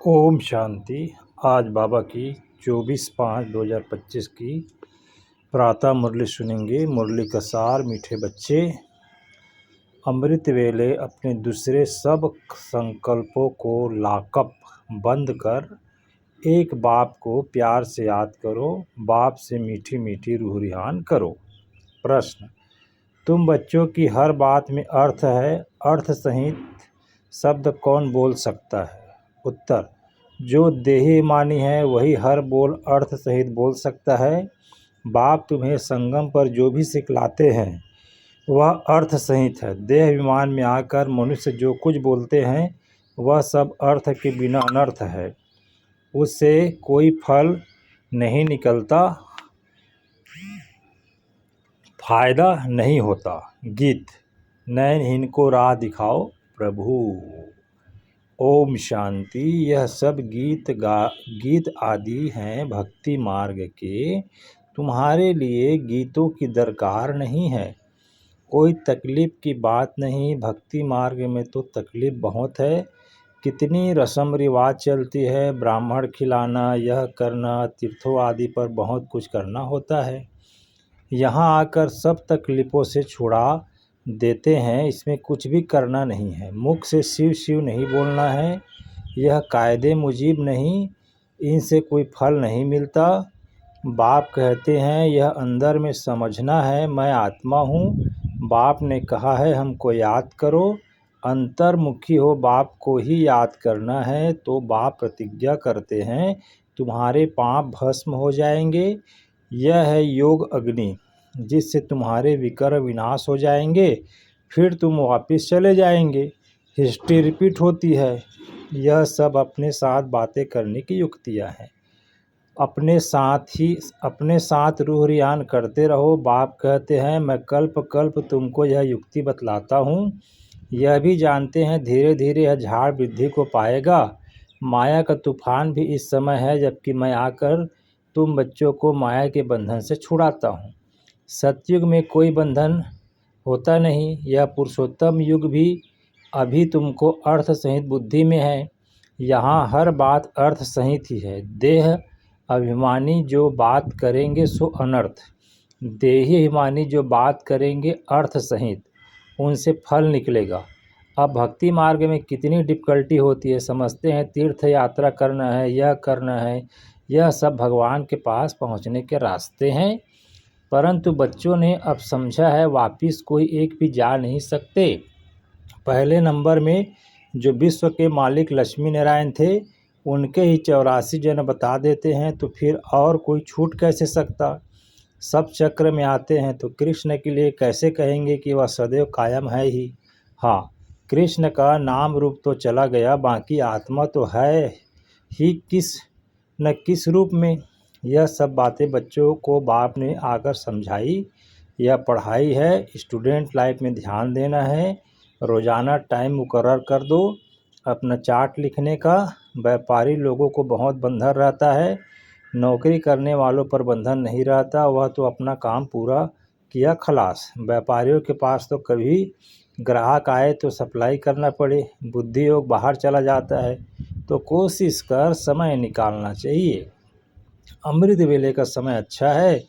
ओम शांति। आज बाबा की 24/5/2025 की प्रातः मुरली सुनेंगे। मुरली का सार। मीठे बच्चे, अमृत वेले अपने दूसरे सब संकल्पों को लाकअप बंद कर एक बाप को प्यार से याद करो। बाप से मीठी मीठी रूह रिहान करो। प्रश्न: तुम बच्चों की हर बात में अर्थ है, अर्थ सहित शब्द कौन बोल सकता है? उत्तर: जो देही मानी है वही हर बोल अर्थ सहित बोल सकता है। बाप तुम्हें संगम पर जो भी सिखलाते हैं वह अर्थ सहित है। देह विमान में आकर मनुष्य जो कुछ बोलते हैं वह सब अर्थ के बिना अनर्थ है, उससे कोई फल नहीं निकलता, फायदा नहीं होता। गीत: नयनहीन को राह दिखाओ प्रभु। ओम शांति। यह सब गीत आदि हैं भक्ति मार्ग के। तुम्हारे लिए गीतों की दरकार नहीं है। कोई तकलीफ की बात नहीं। भक्ति मार्ग में तो तकलीफ बहुत है। कितनी रस्म रिवाज चलती है, ब्राह्मण खिलाना, यह करना, तीर्थों आदि पर बहुत कुछ करना होता है। यहाँ आकर सब तकलीफ़ों से छुड़ा देते हैं। इसमें कुछ भी करना नहीं है। मुख से शिव शिव नहीं बोलना है। यह कायदे मुजीब नहीं, इनसे कोई फल नहीं मिलता। बाप कहते हैं यह अंदर में समझना है, मैं आत्मा हूँ। बाप ने कहा है हमको याद करो। अंतर्मुखी हो बाप को ही याद करना है। तो बाप प्रतिज्ञा करते हैं तुम्हारे पाप भस्म हो जाएंगे। यह है योग अग्नि, जिससे तुम्हारे विकार विनाश हो जाएंगे। फिर तुम वापस चले जाएंगे। हिस्ट्री रिपीट होती है। यह सब अपने साथ बातें करने की युक्तियाँ हैं। अपने साथ रूह रियान करते रहो। बाप कहते हैं मैं कल्प कल्प तुमको यह युक्ति बतलाता हूँ। यह भी जानते हैं धीरे धीरे यह झाड़ वृद्धि को पाएगा। माया का तूफान भी इस समय है, जबकि मैं आकर तुम बच्चों को माया के बंधन से छुड़ाता हूँ। सतयुग में कोई बंधन होता नहीं। यह पुरुषोत्तम युग भी अभी तुमको अर्थ सहित बुद्धि में है। यहाँ हर बात अर्थ सहित ही है। देह अभिमानी जो बात करेंगे सो अनर्थ, देही अभिमानी जो बात करेंगे अर्थ सहित, उनसे फल निकलेगा। अब भक्ति मार्ग में कितनी डिफ़िकल्टी होती है। समझते हैं तीर्थ यात्रा करना है, यह करना है, यह सब भगवान के पास पहुँचने के रास्ते हैं। परंतु बच्चों ने अब समझा है वापिस कोई एक भी जा नहीं सकते। पहले नंबर में जो विश्व के मालिक लक्ष्मी नारायण थे, उनके ही 84 जन बता देते हैं, तो फिर और कोई छूट कैसे सकता। सब चक्र में आते हैं तो कृष्ण के लिए कैसे कहेंगे कि वह सदैव कायम है ही। हाँ, कृष्ण का नाम रूप तो चला गया, बाकी आत्मा तो है ही किस न किस रूप में। यह सब बातें बच्चों को बाप ने आकर समझाई। यह पढ़ाई है, स्टूडेंट लाइफ में ध्यान देना है। रोज़ाना टाइम मुकर्रर कर दो अपना चार्ट लिखने का। व्यापारी लोगों को बहुत बंधन रहता है, नौकरी करने वालों पर बंधन नहीं रहता। वह तो अपना काम पूरा किया खलास। व्यापारियों के पास तो कभी ग्राहक आए तो सप्लाई करना पड़े, बुद्धि योग बाहर चला जाता है। तो कोशिश कर समय निकालना चाहिए। अमृत वेले का समय अच्छा है।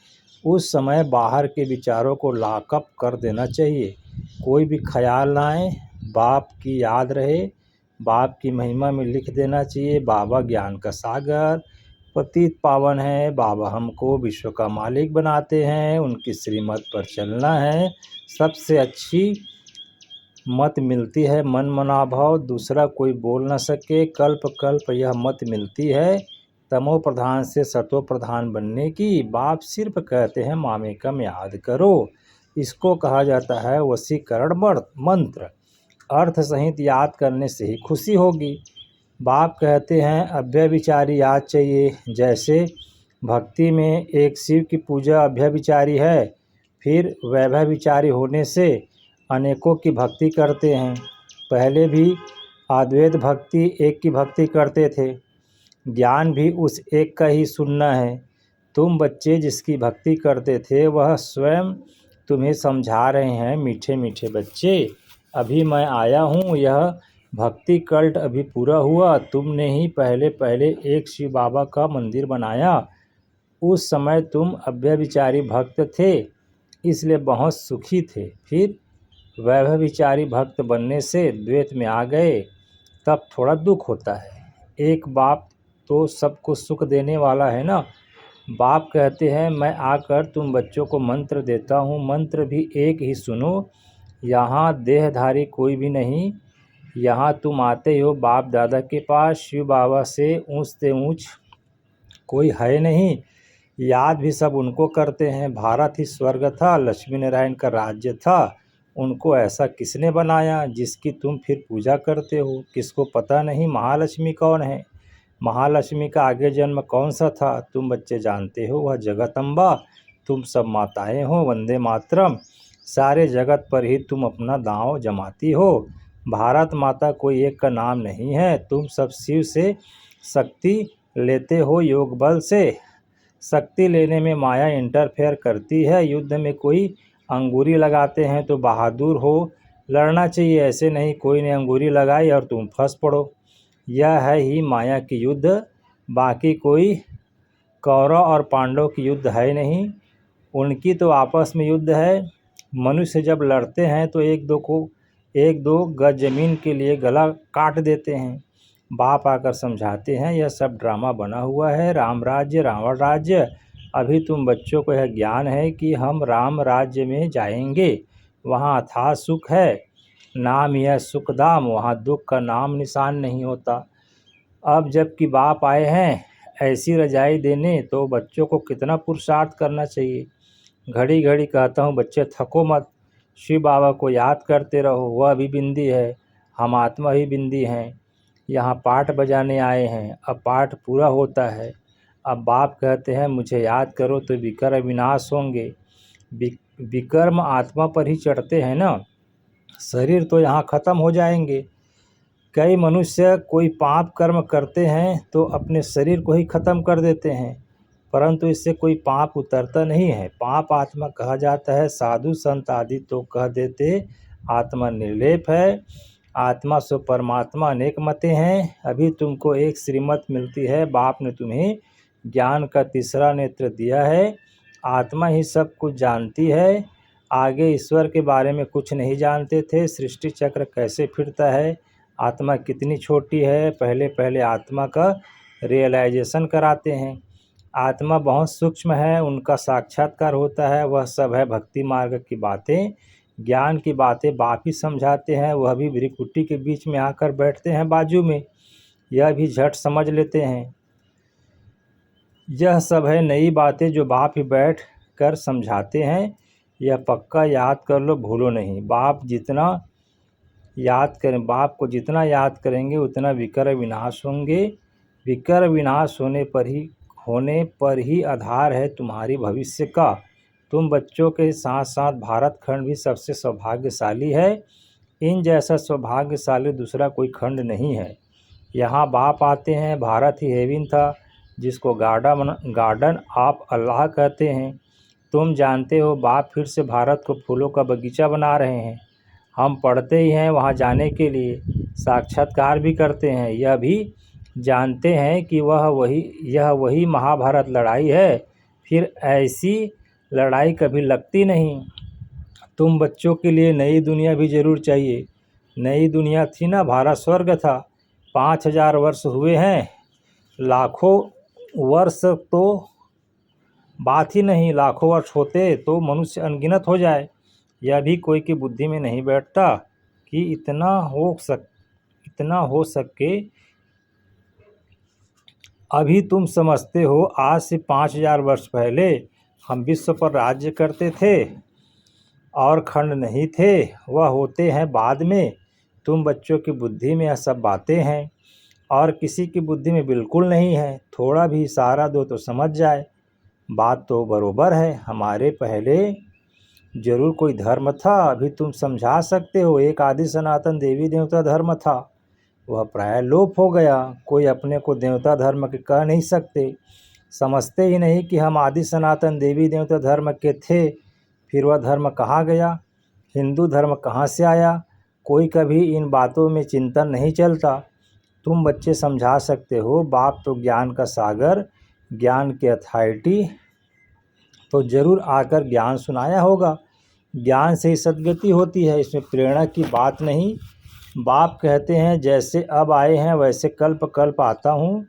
उस समय बाहर के विचारों को लॉकअप कर देना चाहिए। कोई भी ख्याल ना आए, बाप की याद रहे। बाप की महिमा में लिख देना चाहिए बाबा ज्ञान का सागर, पतित पावन है। बाबा हमको विश्व का मालिक बनाते हैं, उनकी श्रीमत पर चलना है। सबसे अच्छी मत मिलती है मन मना भाव, दूसरा कोई बोल न सके। कल्प कल्प यह मत मिलती है तमो प्रधान से सतो प्रधान बनने की। बाप सिर्फ कहते हैं मामेकम याद करो। इसको कहा जाता है वशीकरण मंत्र। अर्थ सहित याद करने से ही खुशी होगी। बाप कहते हैं अभ्यविचारी याद चाहिए। जैसे भक्ति में एक शिव की पूजा अभ्यविचारी है, फिर वैभव विचारी होने से अनेकों की भक्ति करते हैं। पहले भी अद्वैत भक्ति एक की भक्ति करते थे। ज्ञान भी उस एक का ही सुनना है। तुम बच्चे जिसकी भक्ति करते थे वह स्वयं तुम्हें समझा रहे हैं। मीठे मीठे बच्चे, अभी मैं आया हूँ यह भक्ति कल्ट अभी पूरा हुआ, तुमने ही पहले पहले एक शिव बाबा का मंदिर बनाया। उस समय तुम अव्यभिचारी भक्त थे, इसलिए बहुत सुखी थे। फिर वैभवचारी भक्त बनने से द्वैत में आ गए, तब थोड़ा दुख होता है। एक बाप तो सबको सुख देने वाला है ना। बाप कहते हैं, मैं आकर तुम बच्चों को मंत्र देता हूँ, मंत्र भी एक ही सुनो। यहाँ देहधारी कोई भी नहीं, यहाँ तुम आते हो बाप दादा के पास, शिव बाबा से ऊँचते ऊँच कोई है नहीं। याद भी सब उनको करते हैं। भारत ही स्वर्ग था, लक्ष्मी नारायण का राज्य था, उनको ऐसा किसने बनाया जिसकी तुम फिर पूजा करते हो। किसको पता नहीं महालक्ष्मी कौन है, महालक्ष्मी का आगे जन्म कौन सा था। तुम बच्चे जानते हो, वह जगत अम्बा। तुम सब माताएं हो, वंदे मातरम। सारे जगत पर ही तुम अपना दांव जमाती हो। भारत माता कोई एक का नाम नहीं है। तुम सब शिव से शक्ति लेते हो, योग बल से। शक्ति लेने में माया इंटरफेयर करती है। युद्ध में कोई अंगूरी लगाते हैं तो बहादुर हो, लड़ना चाहिए। ऐसे नहीं कोई ने अंगूरी लगाई और तुम फंस पड़ो। यह है ही माया की युद्ध, बाकी कोई कौरव और पांडव की युद्ध है नहीं। उनकी तो आपस में युद्ध है। मनुष्य जब लड़ते हैं तो एक दो गज जमीन के लिए गला काट देते हैं। बाप आकर समझाते हैं, यह सब ड्रामा बना हुआ है, राम राज्य रावण राज्य। अभी तुम बच्चों को यह ज्ञान है कि हम राम राज्य में जाएंगे, वहाँ अथाह सुख है। नाम यह सुखधाम, वहाँ दुख का नाम निशान नहीं होता। अब जबकि बाप आए हैं ऐसी रजाई देने, तो बच्चों को कितना पुरुषार्थ करना चाहिए। घड़ी घड़ी कहता हूँ, बच्चे थको मत, शिव बाबा को याद करते रहो। वह भी बिंदी है, हम आत्मा ही बिंदी हैं। यहाँ पाठ बजाने आए हैं, अब पाठ पूरा होता है। अब बाप कहते हैं, मुझे याद करो तो विकर विनाश होंगे। विकर्म आत्मा पर ही चढ़ते हैं ना, शरीर तो यहाँ ख़त्म हो जाएंगे। कई मनुष्य कोई पाप कर्म करते हैं तो अपने शरीर को ही ख़त्म कर देते हैं, परंतु इससे कोई पाप उतरता नहीं है। पाप आत्मा कहा जाता है। साधु संत आदि तो कह देते आत्मा निर्लेप है। आत्मा सो परमात्मा अनेक मते हैं। अभी तुमको एक श्रीमत मिलती है, बाप ने तुम्हें ज्ञान का तीसरा नेत्र दिया है। आत्मा ही सब कुछ जानती है, आगे ईश्वर के बारे में कुछ नहीं जानते थे। सृष्टि चक्र कैसे फिरता है, आत्मा कितनी छोटी है, पहले पहले आत्मा का रियलाइजेशन कराते हैं। आत्मा बहुत सूक्ष्म है, उनका साक्षात्कार होता है। वह सब है भक्ति मार्ग की बातें, ज्ञान की बातें बाप ही समझाते हैं। वह भी भ्रिकुटी के बीच में आकर बैठते हैं बाजू में, यह भी झट समझ लेते हैं। यह सब है नई बातें जो बाप ही बैठ कर समझाते हैं। यह पक्का याद कर लो, भूलो नहीं। बाप को जितना याद करेंगे उतना विकर विनाश होंगे। विकर विनाश होने पर ही आधार है तुम्हारी भविष्य का। तुम बच्चों के साथ साथ भारत खंड भी सबसे सौभाग्यशाली है। इन जैसा सौभाग्यशाली दूसरा कोई खंड नहीं है। यहाँ बाप आते हैं। भारत ही हेवन था, जिसको गार्डन ऑफ अल्लाह कहते हैं। तुम जानते हो बाप फिर से भारत को फूलों का बगीचा बना रहे हैं। हम पढ़ते ही हैं वहाँ जाने के लिए, साक्षात्कार भी करते हैं। यह भी जानते हैं कि यह वही महाभारत लड़ाई है, फिर ऐसी लड़ाई कभी लगती नहीं। तुम बच्चों के लिए नई दुनिया भी जरूर चाहिए। नई दुनिया थी ना, भारत स्वर्ग था। 5000 वर्ष हुए हैं, लाखों वर्ष तो बात ही नहीं। लाखों वर्ष होते तो मनुष्य अनगिनत हो जाए। यह भी कोई की बुद्धि में नहीं बैठता कि इतना हो सके। अभी तुम समझते हो, आज से 5000 वर्ष पहले हम विश्व पर राज्य करते थे और खंड नहीं थे। वह होते हैं बाद में। तुम बच्चों की बुद्धि में यह सब बातें हैं और किसी की बुद्धि में बिल्कुल नहीं है। थोड़ा भी इशारा दो तो समझ जाए। बात तो बरोबर है, हमारे पहले जरूर कोई धर्म था। अभी तुम समझा सकते हो, एक आदि सनातन देवी देवता धर्म था, वह प्राय लोप हो गया। कोई अपने को देवता धर्म के कह नहीं सकते। समझते ही नहीं कि हम आदि सनातन देवी देवता धर्म के थे। फिर वह धर्म कहाँ गया, हिंदू धर्म कहाँ से आया, कोई कभी इन बातों में चिंतन नहीं चलता। तुम बच्चे समझा सकते हो, बाप तो ज्ञान का सागर, ज्ञान की अथॉरिटी, तो जरूर आकर ज्ञान सुनाया होगा। ज्ञान से ही सद्गति होती है, इसमें प्रेरणा की बात नहीं। बाप कहते हैं जैसे अब आए हैं वैसे कल्प कल्प आता हूँ,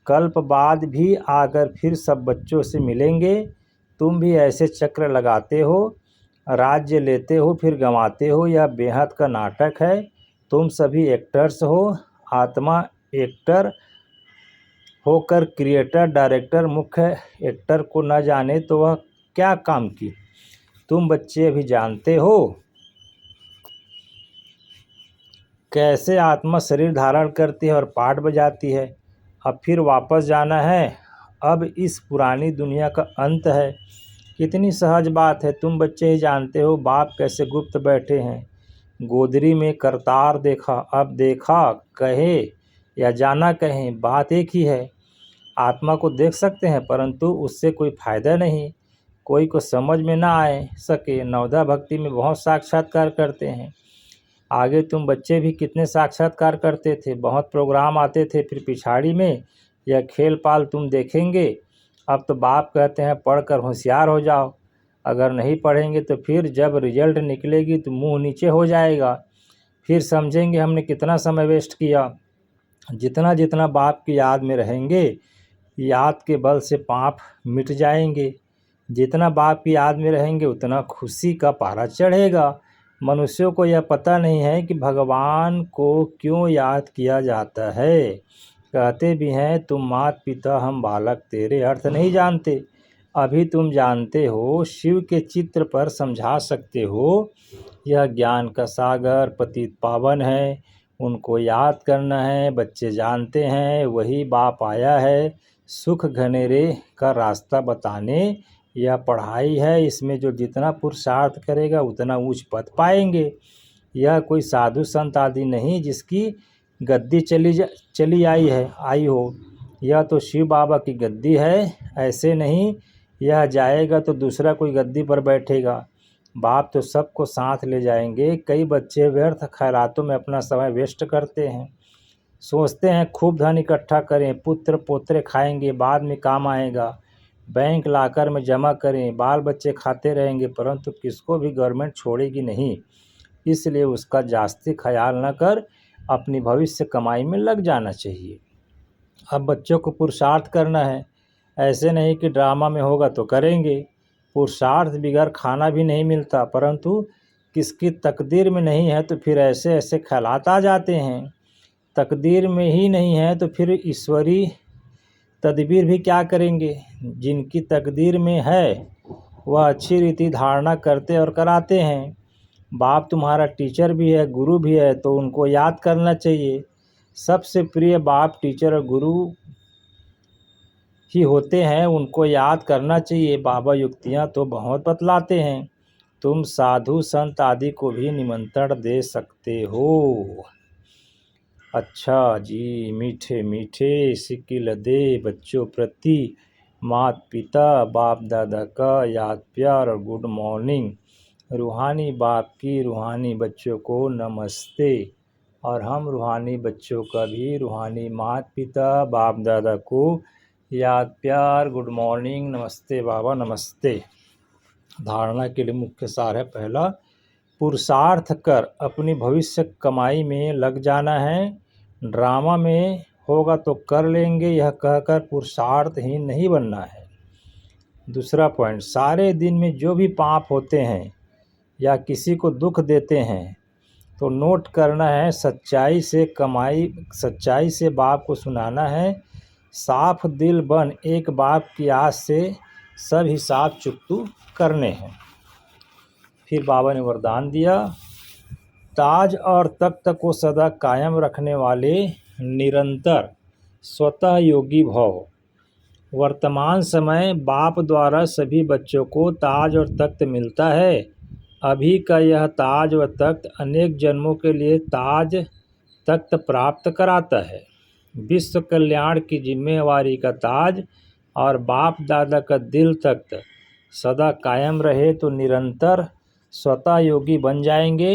कल्प बाद भी आकर फिर सब बच्चों से मिलेंगे। तुम भी ऐसे चक्र लगाते हो, राज्य लेते हो फिर गंवाते हो, यह बेहद का नाटक है। तुम सभी एक्टर्स हो, आत्मा एक्टर होकर क्रिएटर डायरेक्टर मुख्य एक्टर को न जाने तो वह क्या काम की। तुम बच्चे अभी जानते हो कैसे आत्मा शरीर धारण करती है और पाठ बजाती है। अब फिर वापस जाना है, अब इस पुरानी दुनिया का अंत है। कितनी सहज बात है, तुम बच्चे ही जानते हो बाप कैसे गुप्त बैठे हैं। गोदरी में करतार देखा, अब देखा कहे या जाना कहें बात एक ही है। आत्मा को देख सकते हैं परंतु उससे कोई फायदा नहीं। कोई को समझ में ना आए सके, नवदा भक्ति में बहुत साक्षात्कार करते हैं। आगे तुम बच्चे भी कितने साक्षात्कार करते थे, बहुत प्रोग्राम आते थे, फिर पिछाड़ी में यह खेल पाल तुम देखेंगे। अब तो बाप कहते हैं पढ़कर होशियार हो जाओ, अगर नहीं पढ़ेंगे तो फिर जब रिजल्ट निकलेगी तो मुंह नीचे हो जाएगा। फिर समझेंगे हमने कितना समय वेस्ट किया। जितना जितना बाप की याद में रहेंगे, याद के बल से पाप मिट जाएंगे। जितना बाप की याद में रहेंगे उतना खुशी का पारा चढ़ेगा। मनुष्यों को यह पता नहीं है कि भगवान को क्यों याद किया जाता है। कहते भी हैं तुम मात पिता हम बालक, तेरे अर्थ नहीं जानते। अभी तुम जानते हो, शिव के चित्र पर समझा सकते हो। यह ज्ञान का सागर पतित पावन है, उनको याद करना है। बच्चे जानते हैं वही बाप आया है सुख घनेरे का रास्ता बताने। यह पढ़ाई है, इसमें जो जितना पुरुषार्थ करेगा उतना उच्च पद पाएंगे। यह कोई साधु संत आदि नहीं जिसकी गद्दी चली आई हो। यह तो शिव बाबा की गद्दी है। ऐसे नहीं यह जाएगा तो दूसरा कोई गद्दी पर बैठेगा। बाप तो सबको साथ ले जाएंगे। कई बच्चे व्यर्थ खैरातों में अपना समय वेस्ट करते हैं, सोचते हैं खूब धन इकट्ठा करें, पुत्र पोत्रे खाएंगे, बाद में काम आएगा। बैंक लाकर में जमा करें, बाल बच्चे खाते रहेंगे, परंतु किसको भी गवर्नमेंट छोड़ेगी नहीं। इसलिए उसका जास्ती ख्याल न कर अपनी भविष्य कमाई में लग जाना चाहिए। अब बच्चों को पुरुषार्थ करना है, ऐसे नहीं कि ड्रामा में होगा तो करेंगे। पुरुषार्थ बिगैर खाना भी नहीं मिलता, परंतु किसकी तकदीर में नहीं है तो फिर ऐसे ऐसे ख्यालात आ जाते हैं। तकदीर में ही नहीं है तो फिर ईश्वरी तदबीर भी क्या करेंगे। जिनकी तकदीर में है वह अच्छी रीति धारणा करते और कराते हैं। बाप तुम्हारा टीचर भी है, गुरु भी है, तो उनको याद करना चाहिए। सबसे प्रिय बाप टीचर और गुरु ही होते हैं, उनको याद करना चाहिए। बाबा युक्तियाँ तो बहुत बतलाते हैं। तुम साधु संत आदि को भी निमंत्रण दे सकते हो। अच्छा जी, मीठे मीठे सिक्किल दे बच्चों प्रति माता पिता बाप दादा का याद प्यार और गुड मॉर्निंग। रूहानी बाप की रूहानी बच्चों को नमस्ते। और हम रूहानी बच्चों का भी रूहानी माता पिता बाप दादा को याद प्यार गुड मॉर्निंग, नमस्ते बाबा नमस्ते। धारणा के लिए मुख्य सार है, पहला पुरुषार्थ कर अपनी भविष्य कमाई में लग जाना है। ड्रामा में होगा तो कर लेंगे यह कहकर पुरुषार्थहीन नहीं बनना है। दूसरा पॉइंट, सारे दिन में जो भी पाप होते हैं या किसी को दुख देते हैं तो नोट करना है, सच्चाई से कमाई, सच्चाई से बाप को सुनाना है। साफ दिल बन एक बाप की आस से सब हिसाब चुकतू करने हैं। फिर बाबा ने वरदान दिया, ताज और तख्त को सदा कायम रखने वाले निरंतर स्वतः योगी भव। वर्तमान समय बाप द्वारा सभी बच्चों को ताज और तख्त मिलता है। अभी का यह ताज व तख्त अनेक जन्मों के लिए ताज तख्त प्राप्त कराता है। विश्व कल्याण की जिम्मेवारी का ताज और बाप दादा का दिल तख्त सदा कायम रहे तो निरंतर स्वतः योगी बन जाएंगे।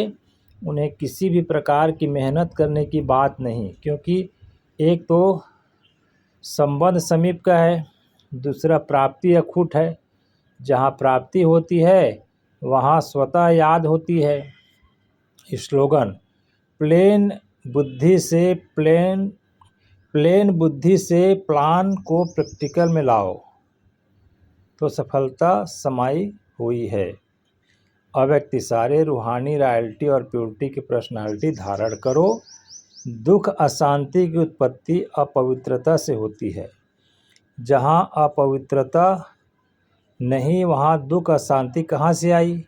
उन्हें किसी भी प्रकार की मेहनत करने की बात नहीं, क्योंकि एक तो संबंध समीप का है, दूसरा प्राप्ति अखूट है। जहाँ प्राप्ति होती है वहाँ स्वतः याद होती है। स्लोगन, प्लेन बुद्धि से प्लान को प्रैक्टिकल में लाओ तो सफलता समाई हुई है। अव्यक्ति सारे रूहानी रॉयल्टी और प्योरिटी की पर्सनालिटी धारण करो। दुख अशांति की उत्पत्ति अपवित्रता से होती है। जहाँ अपवित्रता नहीं वहाँ दुख अशांति कहाँ से आई।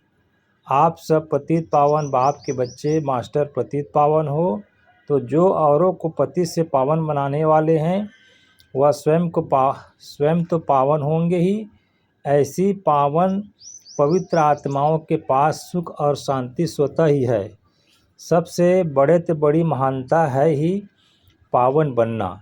आप सब पतित पावन बाप के बच्चे मास्टर पतित पावन हो, तो जो औरों को पतित से पावन बनाने वाले हैं वह स्वयं तो पावन होंगे ही। ऐसी पावन पवित्र आत्माओं के पास सुख और शांति स्वतः ही है। सबसे बड़े से बड़ी महानता है ही पावन बनना।